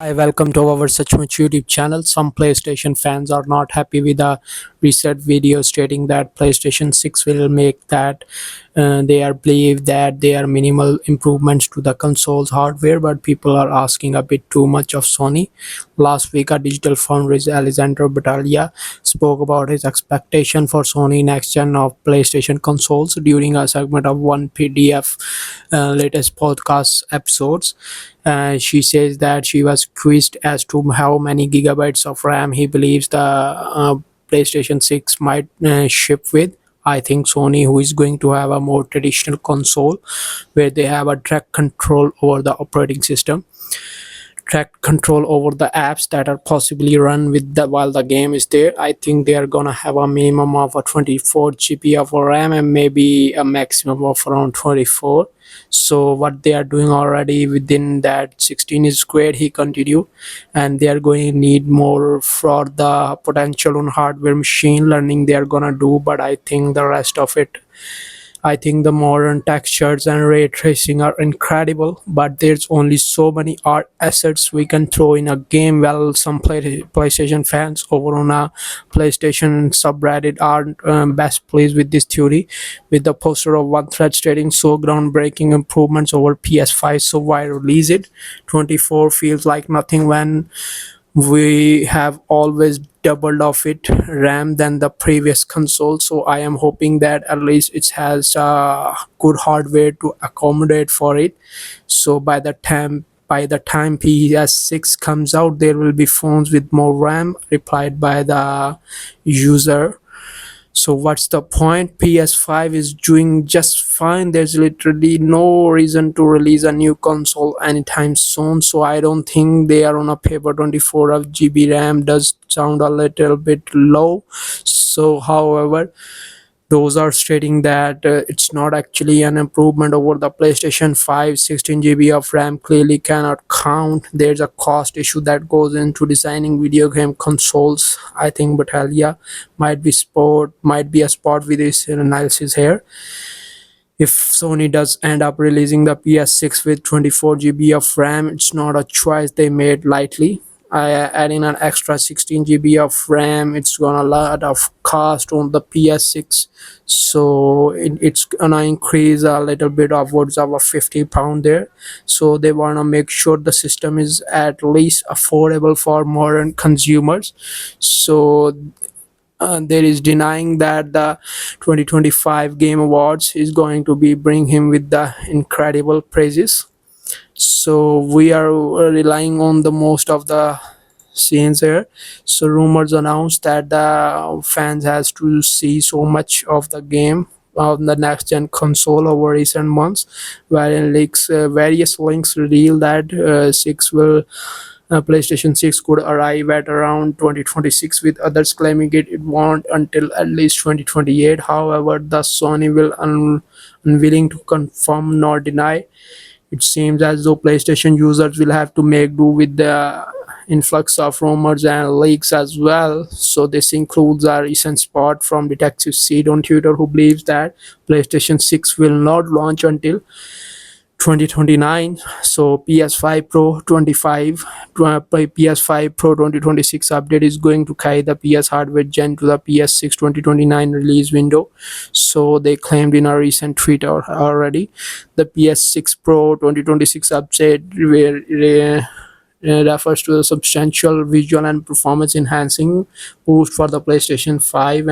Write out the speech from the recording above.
Hi, welcome to our Such Much YouTube channel. Some PlayStation fans are not happy with a recent video stating that PlayStation 6 will make that they are believe that there are minimal improvements to the console's hardware, but people are asking a bit too much of Sony. Last week, a digital foundry's Alessandro Battaglia spoke about his expectation for Sony next gen of PlayStation consoles during a segment of one PDF latest podcast episodes. She says that she was quizzed as to how many gigabytes of RAM he believes the PlayStation 6 might ship with. I think Sony, who is going to have a more traditional console where they have a direct control over the operating system, direct control over the apps that are possibly run with the while the game is there. I think they are gonna have a minimum of a 24 GB of RAM and maybe a maximum of around 24. So what they are doing already within that 16 is great, he continued, and they are going to need more for the potential on hardware machine learning they are gonna do. But I think the rest of it, I think the modern textures and ray tracing are incredible, but there's only so many art assets we can throw in a game. Well, some PlayStation fans over on a PlayStation subreddit aren't best pleased with this theory, with the poster of one thread stating so groundbreaking improvements over PS5. So why release it? 24 feels like nothing when we have always doubled of it RAM than the previous console. So I am hoping that at least it has good hardware to accommodate for it. So by the time PS6 comes out, there will be phones with more RAM, replied by the user. So what's the point? PS5 is doing just fine. There's literally no reason to release a new console anytime soon. So I don't think they are on a paper. 24 of GB RAM does sound a little bit low. So however, those are stating that it's not actually an improvement over the PlayStation 5. 16 GB of RAM clearly cannot count. There's a cost issue that goes into designing video game consoles. I think Battaglia might be a spot with this analysis here. If Sony does end up releasing the PS6 with 24 GB of RAM, it's not a choice they made lightly. Adding an extra 16 GB of RAM, it's gonna lot of cost on the PS6, so it's gonna increase a little bit upwards of a 50 pound there. So they wanna make sure the system is at least affordable for modern consumers. So there is denying that the 2025 Game Awards is going to be bring him with the incredible praises. So we are relying on the most of the scenes here. So rumors announced that the fans has to see so much of the game on the next gen console over recent months, wherein various links reveal that 6 will PlayStation 6 could arrive at around 2026, with others claiming it won't until at least 2028. However, the Sony will unwilling to confirm nor deny. It seems as though PlayStation users will have to make do with the influx of rumors and leaks as well. So this includes a recent spot from Detective Seed on Twitter, who believes that PlayStation 6 will not launch until 2029. So PS5 Pro 25 PS5 Pro 2026 update is going to carry the PS hardware gen to the PS6 2029 release window. So they claimed in a recent tweet already. The PS6 Pro 2026 update refers to a substantial visual and performance enhancing boost for the PlayStation 5